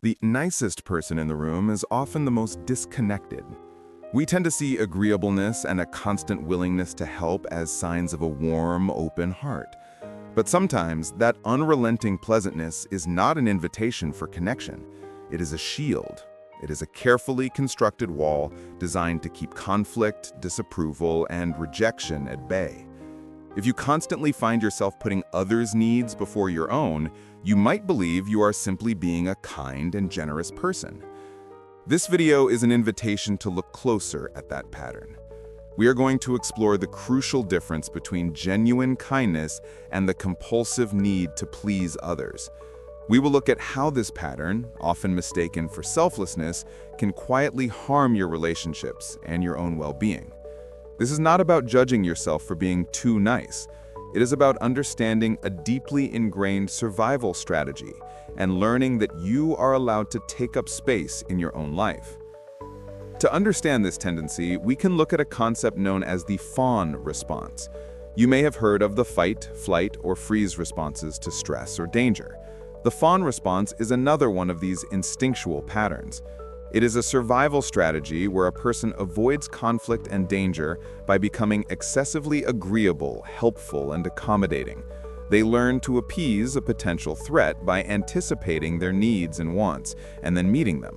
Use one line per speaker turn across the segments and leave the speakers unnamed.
The nicest person in the room is often the most disconnected. We tend to see agreeableness and a constant willingness to help as signs of a warm, open heart. But sometimes that unrelenting pleasantness is not an invitation for connection. It is a shield. It is a carefully constructed wall designed to keep conflict, disapproval, and rejection at bay. If you constantly find yourself putting others' needs before your own, you might believe you are simply being a kind and generous person. This video is an invitation to look closer at that pattern. We are going to explore the crucial difference between genuine kindness and the compulsive need to please others. We will look at how this pattern, often mistaken for selflessness, can quietly harm your relationships and your own well-being. This is not about judging yourself for being too nice. It is about understanding a deeply ingrained survival strategy and learning that you are allowed to take up space in your own life. To understand this tendency, we can look at a concept known as the fawn response. You may have heard of the fight, flight, or freeze responses to stress or danger. The fawn response is another one of these instinctual patterns. It is a survival strategy where a person avoids conflict and danger by becoming excessively agreeable, helpful, and accommodating. They learn to appease a potential threat by anticipating their needs and wants, and then meeting them.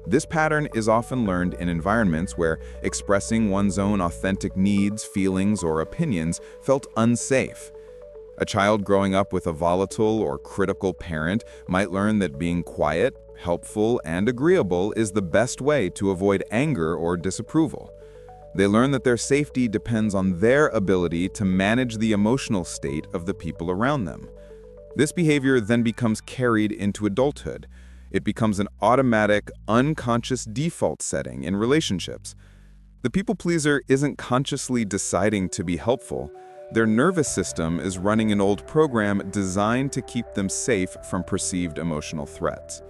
This pattern is often learned in environments where expressing one's own authentic needs, feelings, or opinions felt unsafe. A child growing up with a volatile or critical parent might learn that being quiet, helpful, and agreeable is the best way to avoid anger or disapproval. They learn that their safety depends on their ability to manage the emotional state of the people around them. This behavior then becomes carried into adulthood. It becomes an automatic, unconscious default setting in relationships. The people pleaser isn't consciously deciding to be helpful. Their nervous system is running an old program designed to keep them safe from perceived emotional threats.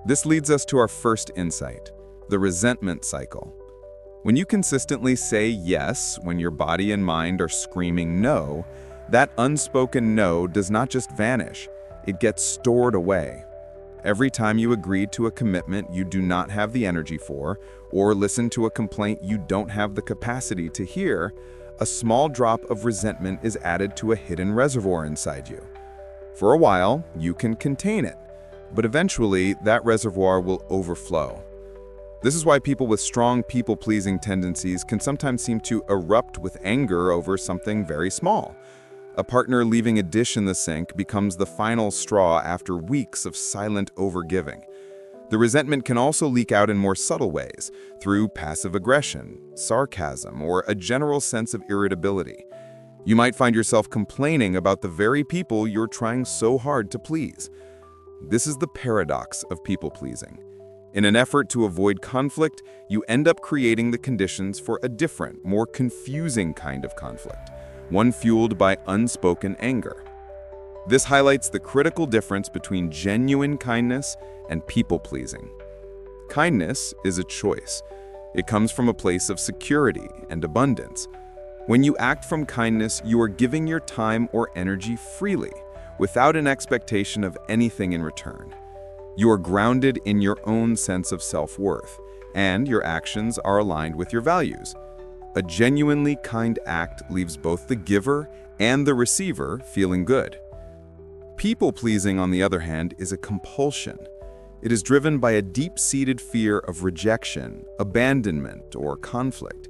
This leads us to our first insight, the resentment cycle. When you consistently say yes when your body and mind are screaming no, that unspoken no does not just vanish, it gets stored away. Every time you agree to a commitment you do not have the energy for, or listen to a complaint you don't have the capacity to hear, a small drop of resentment is added to a hidden reservoir inside you. For a while, you can contain it, but eventually that reservoir will overflow. This is why people with strong people-pleasing tendencies can sometimes seem to erupt with anger over something very small. A partner leaving a dish in the sink becomes the final straw after weeks of silent overgiving. The resentment can also leak out in more subtle ways, through passive aggression, sarcasm, or a general sense of irritability. You might find yourself complaining about the very people you're trying so hard to please. This is the paradox of people-pleasing. In an effort to avoid conflict, you end up creating the conditions for a different, more confusing kind of conflict, one fueled by unspoken anger. This highlights the critical difference between genuine kindness and people-pleasing. Kindness is a choice. It comes from a place of security and abundance. When you act from kindness, you are giving your time or energy freely, without an expectation of anything in return. You are grounded in your own sense of self-worth, and your actions are aligned with your values. A genuinely kind act leaves both the giver and the receiver feeling good. People-pleasing, on the other hand, is a compulsion. It is driven by a deep-seated fear of rejection, abandonment, or conflict.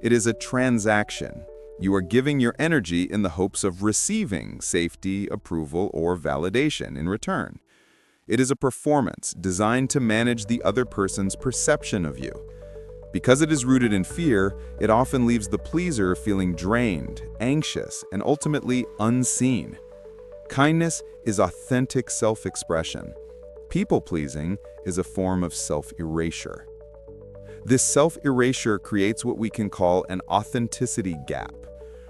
It is a transaction. You are giving your energy in the hopes of receiving safety, approval, or validation in return. It is a performance designed to manage the other person's perception of you. Because it is rooted in fear, it often leaves the pleaser feeling drained, anxious, and ultimately unseen. Kindness is authentic self-expression. People-pleasing is a form of self-erasure. This self-erasure creates what we can call an authenticity gap.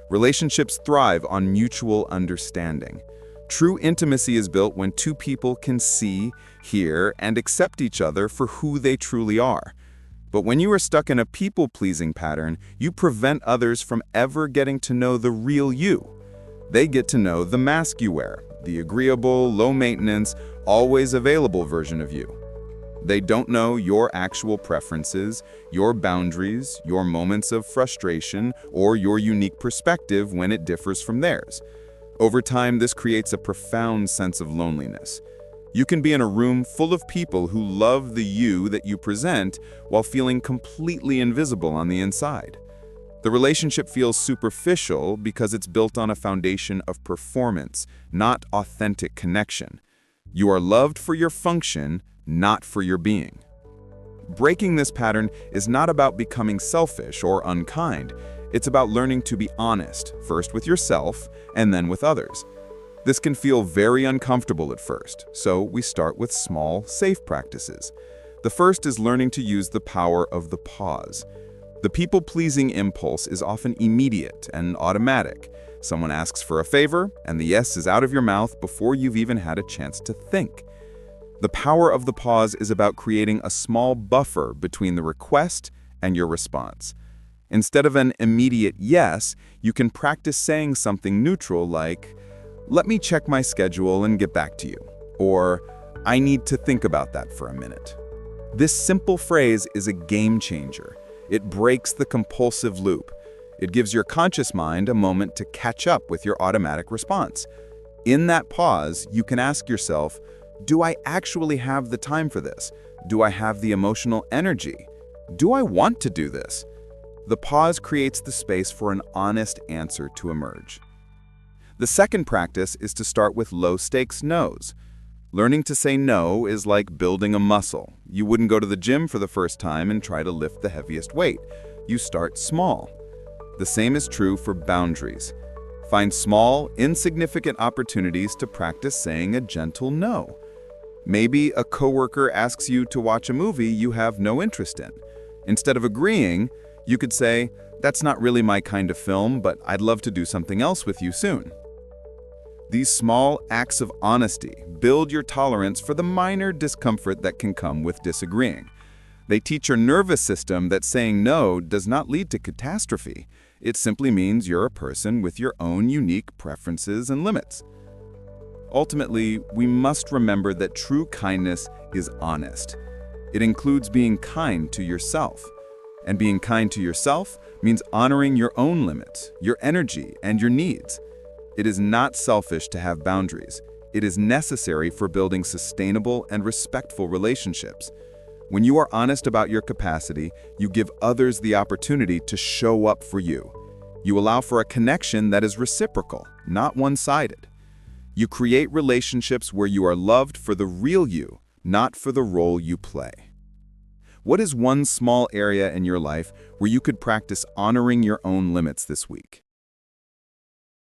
Relationships thrive on mutual understanding. True intimacy is built when two people can see, hear, and accept each other for who they truly are. But when you are stuck in a people-pleasing pattern, you prevent others from ever getting to know the real you. They get to know the mask you wear, the agreeable, low-maintenance, always available version of you. They don't know your actual preferences, your boundaries, your moments of frustration, or your unique perspective when it differs from theirs. Over time, this creates a profound sense of loneliness. You can be in a room full of people who love the you that you present while feeling completely invisible on the inside. The relationship feels superficial because it's built on a foundation of performance, not authentic connection. You are loved for your function, not for your being. Breaking this pattern is not about becoming selfish or unkind. It's about learning to be honest, first with yourself and then with others. This can feel very uncomfortable at first, so we start with small, safe practices. The first is learning to use the power of the pause. The people-pleasing impulse is often immediate and automatic. Someone asks for a favor, and the yes is out of your mouth before you've even had a chance to think. The power of the pause is about creating a small buffer between the request and your response. Instead of an immediate yes, you can practice saying something neutral like, "Let me check my schedule and get back to you," or "I need to think about that for a minute." This simple phrase is a game changer. It breaks the compulsive loop. It gives your conscious mind a moment to catch up with your automatic response. In that pause, you can ask yourself, do I actually have the time for this? Do I have the emotional energy? Do I want to do this? The pause creates the space for an honest answer to emerge. The second practice is to start with low-stakes no's. Learning to say no is like building a muscle. You wouldn't go to the gym for the first time and try to lift the heaviest weight. You start small. The same is true for boundaries. Find small, insignificant opportunities to practice saying a gentle no. Maybe a coworker asks you to watch a movie you have no interest in. Instead of agreeing, you could say, "That's not really my kind of film, but I'd love to do something else with you soon." These small acts of honesty build your tolerance for the minor discomfort that can come with disagreeing. They teach your nervous system that saying no does not lead to catastrophe. It simply means you're a person with your own unique preferences and limits. Ultimately, we must remember that true kindness is honest. It includes being kind to yourself. And being kind to yourself means honoring your own limits, your energy, and your needs. It is not selfish to have boundaries. It is necessary for building sustainable and respectful relationships. When you are honest about your capacity, you give others the opportunity to show up for you. You allow for a connection that is reciprocal, not one-sided. You create relationships where you are loved for the real you, not for the role you play. What is one small area in your life where you could practice honoring your own limits this week?